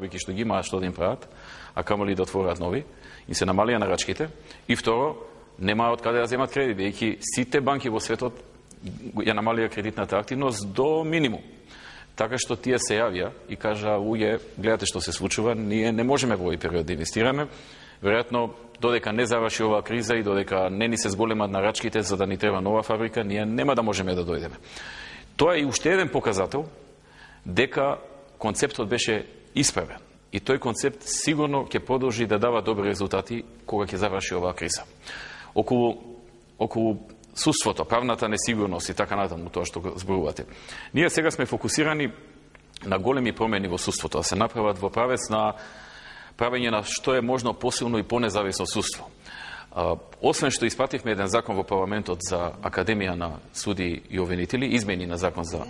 веќе што ги имаат што да им прават, а камоли да отворат нови, им се намалија нарачките. И второ, нема од каде да земат кредит, бидејќи сите банки во светот ја намалија кредитната активност до минимум. Така што тие се јавија и кажа, ује, гледате што се случува, ние не можеме во овој период да инвестираме. Веројатно, додека не заврши оваа криза и додека не ни се зголемат нарачките за да ни треба нова фабрика, ние нема да можеме да дојдеме. Тоа е уште еден показател дека концептот беше исправен. И тој концепт сигурно ќе продолжи да дава добри резултати кога ќе заврши оваа криза. Околу судството, правната несигурност и така натаму, тоа што го зборувате. Ние сега сме фокусирани на големи промени во судството, да се направат во правец на правење на што е можно посилно и понезависно судство. Освен што испративме еден закон во парламентот за Академија на суди и обвинители, измени на закон за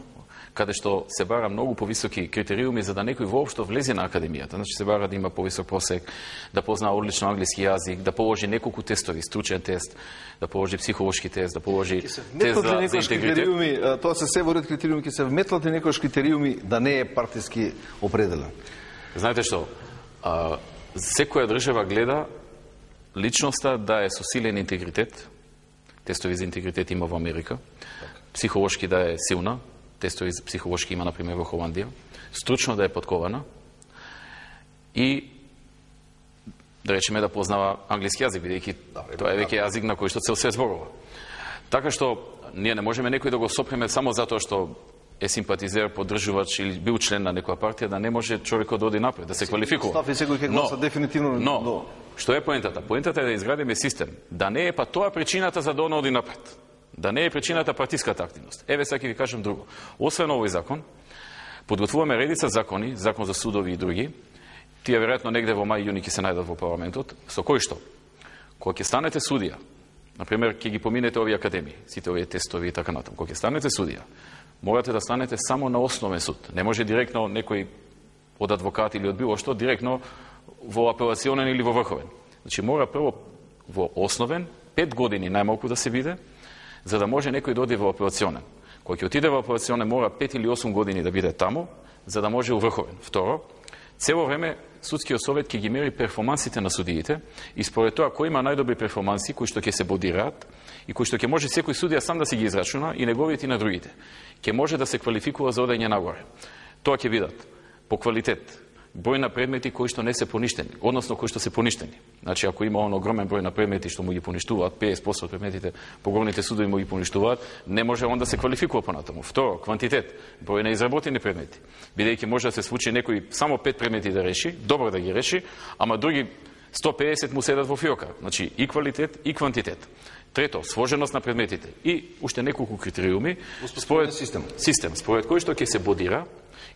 каде што се бара многу повисоки критериуми за да некој воопшто влезе на академијата. Значи се бара да има повисок просек, да познава одлично англиски јазик, да положи неколку тестови, стручен тест, да положи психолошки тест, да положи тест за интегритет. Тоа се во ред критериуми, ќе се вметлат и некојаш критериуми да не е партиски определен. Знаете што, секоја држава гледа личноста да е со силен интегритет, тестови за интегритет има во Америка, психолошки да е силна, тестови за психолошки има, например, во Холандија, стручно да е подкована и, да речеме, да познава англиски јазик, бидејќи тоа е веќе јазик на кој што цел се зборува. Така што, ние не можеме некој да го сопреме само затоа што е симпатизер, поддржувач или бил член на некоја партија, да не може човекот да оди напред, да се квалификува. Но, што е поентата? Поентата е да изградиме систем, да не е па тоа причината за да он оди напред. Да не е причината партиската активност. Еве сега ќе ви кажам друго. Освен овој закон, подготвуваме редица закони, закон за судови и други. Тие веројатно негде во мај и јуни ќе се најдат во парламентот, со кој што? Кога ќе станете судија, например, ќе ги поминете овие академии, сите овие тестови и така натаму. Кога ќе станете судија, морате да станете само на основен суд. Не може директно некој од адвокат или од било што, директно во апелационен или во врховен. Значи, мора прво во основен, 5 години најмалку да се биде, за да може некој да оди во апелационен. Кој ќе отиде во апелационен, мора 5 или 8 години да биде таму, за да може уврховен. Второ, цело време судскиот совет ќе ги мери перформансите на судиите и според тоа кој има најдобри перформанси, кои што ќе се бодираат и кои што ќе може секој судија сам да си ги израчуна и неговите и на другите, ќе може да се квалификува за одење нагоре. Тоа ќе видат по квалитет, број на предмети кои што не се поништени, односно кои што се поништени. Значи, ако има огромен број на предмети што му ги поништуваат, 50% од предметите по горните судови му ги поништуваат, не може он да се квалификува понатаму. Второ, квантитет, број на изработени предмети. Бидејќи може да се случи некој само 5 предмети да реши, добро да ги реши, ама други 150 му седат во фиока. Значи, и квалитет, и квантитет. Трето, сложеност на предметите и уште неколку критериуми според систем, според кој што ќе се бодира.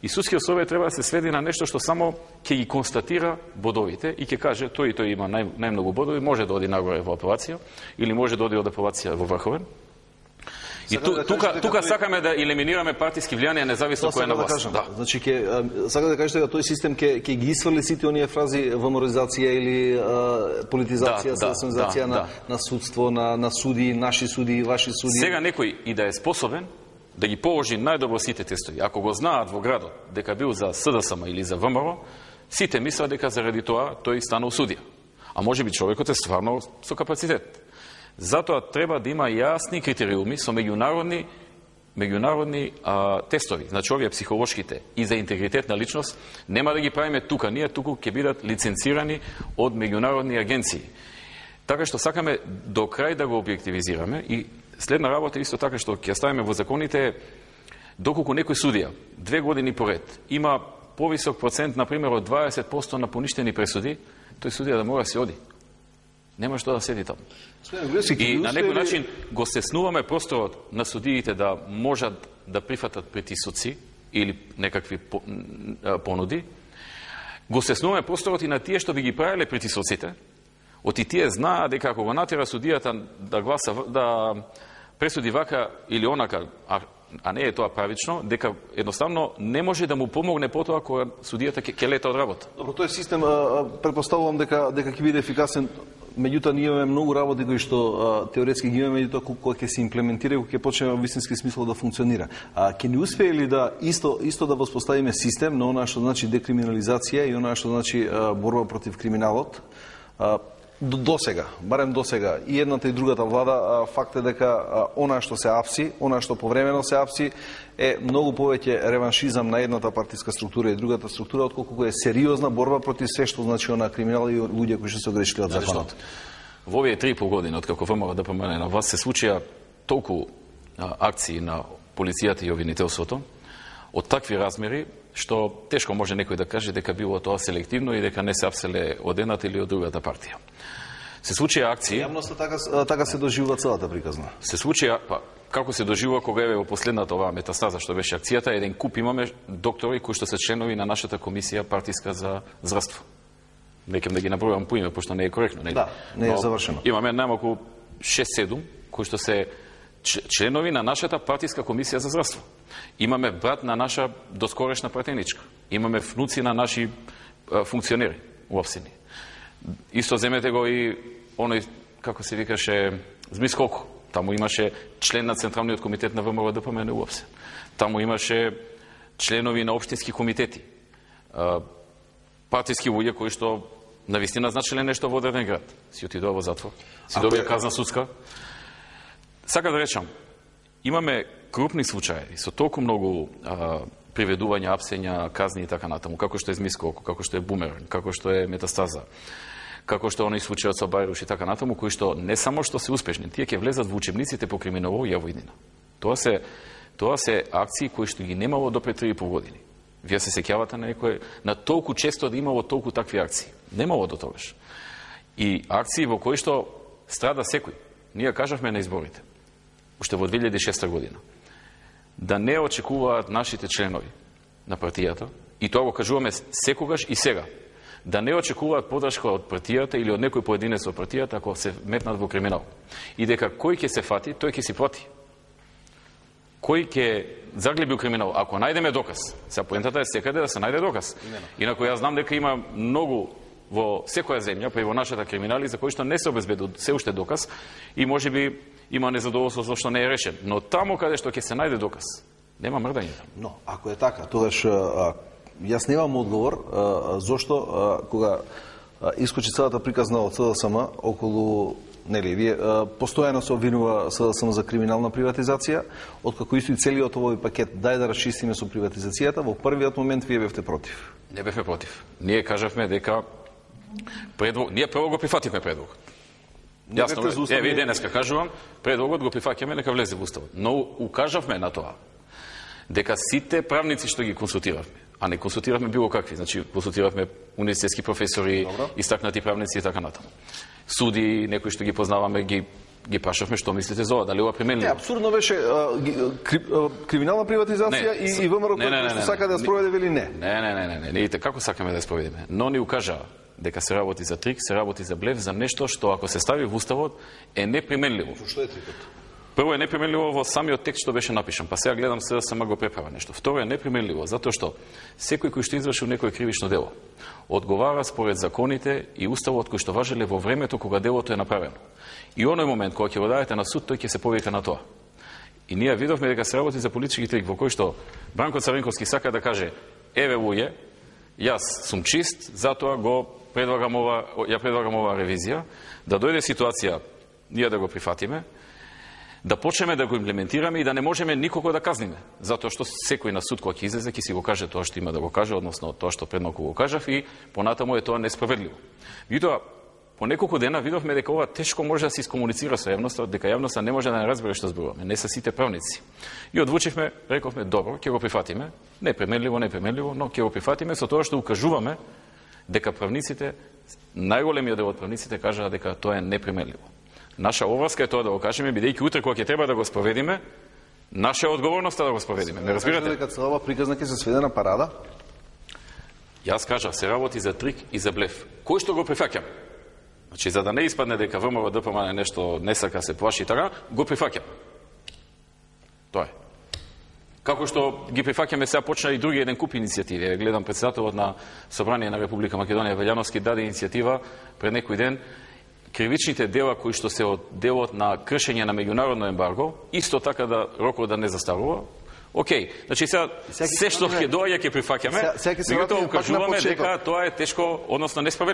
И судскиот совет треба да се сведи на нешто што само ќе ги констатира бодовите и ќе каже тој и тој има најмногу бодови, може да оди нагоре во апелација или може да оди од апелација во врховен. И тука сакаме да елиминираме партиски влијанија независно кој е на власт. Да. Значи сака да кажете дека тој систем ќе ги исфрли сите оние фрази ваморизација или политизација, сензација на судство, на суди, наши суди, ваши суди. Сега некој и да е способен да ги положи најдобро сите тестови. Ако го знаат во градот дека бил за СДСМ или за ВМРО, сите мислат дека заради тоа тој станал судија. А може би човекот е стварно со капацитет. Затоа треба да има јасни критериуми со меѓународни тестови. Значи, овие психолошките и за интегритет на личност нема да ги правиме тука. Ние туку ќе бидат лиценцирани од меѓународни агенции. Така што сакаме до крај да го објективизираме и следна работа исто така што ќе ставиме во законите, доколку некој судија 2 години поред има повисок процент, например, од 20% на поништени пресуди, тој судија да мора да се оди. Нема што да седи таму. И на некој начин го стеснуваме просторот на судиите да можат да прифатат притисоци или некакви понуди. Го стеснуваме просторот и на тие што би ги правеле притисоците. Оти тие знаат дека ако го натера судијата да гласа, да пресуди вака или онака, а а не е тоа правично, дека едноставно не може да му помогне потоа кога судијата ќе лета од работа. Добро, тој систем претпоставувам дека ќе биде ефикасен. Меѓутоа ние имаме многу работи кои што теоретски ги имаме, меѓутоа кога ќе се имплементира и кога ќе почне во вистински смисол да функционира. Ќе ни успее ли да исто да воспоставиме систем на она што значи декриминализација и она што значи борба против криминалот? До сега, барем до сега, и едната и другата влада, факт е дека она што се апси, она што повремено се апси, е многу повеќе реваншизам на едната партиска структура и другата структура, отколку е сериозна борба против се што значи она криминал и луѓе кои што се огрешили од законот. Во овие 3,5 години, откако ВМРО да помине на власт, се случија толку акции на полицијата и обвинителството, од такви размери, што тешко може некој да каже дека било тоа селективно и дека не се апселе од едната или од другата партија. Се случија акции... Јавноста така се доживува целата приказна. Се случија, како се доживува кога е во последната оваа метастаза што беше акцијата, еден куп имаме доктори кои што се членови на нашата комисија партиска за здравство. Некем да ги набројам по име, пошто не е коректно. Да, не е завршено. Имаме најмалку 6-7 кои што се членови на нашата партиска комисија за здравство. Имаме брат на наша доскорешна пратеничка. Имаме внуци на наши функционери у општини. Исто земете го и оној, како се викаше, Змискоко. Таму имаше член на Централниот комитет на ВМРО ДПМН уопсе. Таму имаше членови на општински комитети. Партиски луѓе кои што навистина значеле нешто во одреден град. Си отидоа во затвор. Си добија казна судска. Сака да речам, имаме крупни случаи со толку многу приведувања, апсења, казни и така натаму, како што е Змискоко, како што е Бумеранг, како што е Метастаза, како што оној случајот со Бајруш и така натаму, кои што не само што се успешни, тие ќе влезат во учебниците по криминологија во иднина. Тоа се акции кои што ги немало до пред 3,5 години. Вие се сеќавате на толку често да имало толку такви акции. Немало до тогаш. И акции во кои што страда секој. Ние кажавме на изборите, уште во 2006 година, да не очекуваат нашите членови на партијата, и тоа го кажуваме секогаш и сега, да не очекуваат подршка од партијата или од некој поединец од партијата ако се метнат во криминал. И дека кој ќе се фати, тој ќе си плати. Кој ќе заглеби у криминал, ако најдеме доказ. Сега поентата е секаде да се најде доказ. Инаку јас знам дека има многу во секоја земја, па и во нашата криминали, за кои што не се обезбедува се уште доказ и можеби има незадоволство зашто не е решен. Но таму каде што ќе се најде доказ, нема мрдање. Но, ако е така, тогаш јас немам одговор зошто кога искочи целата приказна од СДСМ околу, нели, вие постојано се обвинува СДСМ за криминална приватизација, откако исто и целиот овој пакет дај да расчистиме со приватизацијата, во првиот момент вие бевте против. Не бевме против. Ние кажавме дека ние прво го прифативме предлогот. Јасно, вие денеска кажувам, предлогот го прифаќаме, нека влезе во уставот. Но укажавме на тоа дека сите правници што ги консултиравме, а не консултиравме било какви, значи консултиравме универзитетски професори, истакнати правници и така натаму. Суди, некои што ги познаваме, ги прашавме што мислите за ова, дали ова применливо. Не, абсурдно беше криминална приватизација и ВМРО кој што сака да ја спроведе вели не. Не, видите како сакаме да ја спроведеме. Но ни укажа дека се работи за трик, се работи за блеф, за нешто што ако се стави во уставот е неприменливо. Што е трикот? Прво е неприменливо во самиот текст што беше напишан, па сега гледам се да сама го преправа нешто. Второ е неприменливо затоа што секој кој што извршил некој кривично дело одговара според законите и уставот кој што важеле во времето кога делото е направено. И оној момент кога ќе го дадете на суд, тој ќе се повика на тоа. И ние видовме дека се работи за политички трик во кој што Бранко Царинковски сака да каже: еве луѓе, јас сум чист, затоа предлагам ова ревизија, да дојде ситуација ние да го прифатиме, да почнеме да го имплементираме и да не можеме никого да казниме, затоа што секој на суд кој ќе излезе ќе си го каже тоа што има да го каже, односно тоа што предмалку го кажав, и понатаму е тоа несправедливо. Меѓутоа, по неколку дена видовме дека ова тешко може да се искомуницира со јавноста, дека јавноста не може да не разбере што зборуваме, не се сите правници. И одлучивме, рековме, добро, ќе го прифатиме, неприменливо, но ќе го прифатиме со тоа што укажуваме дека правниците, најголемиот дел од правниците кажаа дека тоа е неприменливо. Наша обврска е тоа да го кажеме, бидејќи утре кога ќе треба да го спроведиме, наша одговорност е да го спроведиме. Не разбирате? Дека целава приказна ќе се сведе на парада? Јас кажав, се работи за трик и за блеф. Кој што го прифаќам? Значи, за да не испадне дека ВМРО ДПМН нешто не сака, се плаши и така, го прифаќам. Тоа е. Како што ги прифаќаме, сега почна и други еден куп иницијативи. Гледам председателот на Собрание на Република Македонија Велјановски даде иницијатива пред некој ден кривичните дела кои што се од делот на кршење на меѓународно ембарго, исто така да рокот да не застарува. Океј, значи сега се што ќе доаѓа ќе прифаќаме, меѓутоа укажуваме дека тоа е тешко, односно несправедливо.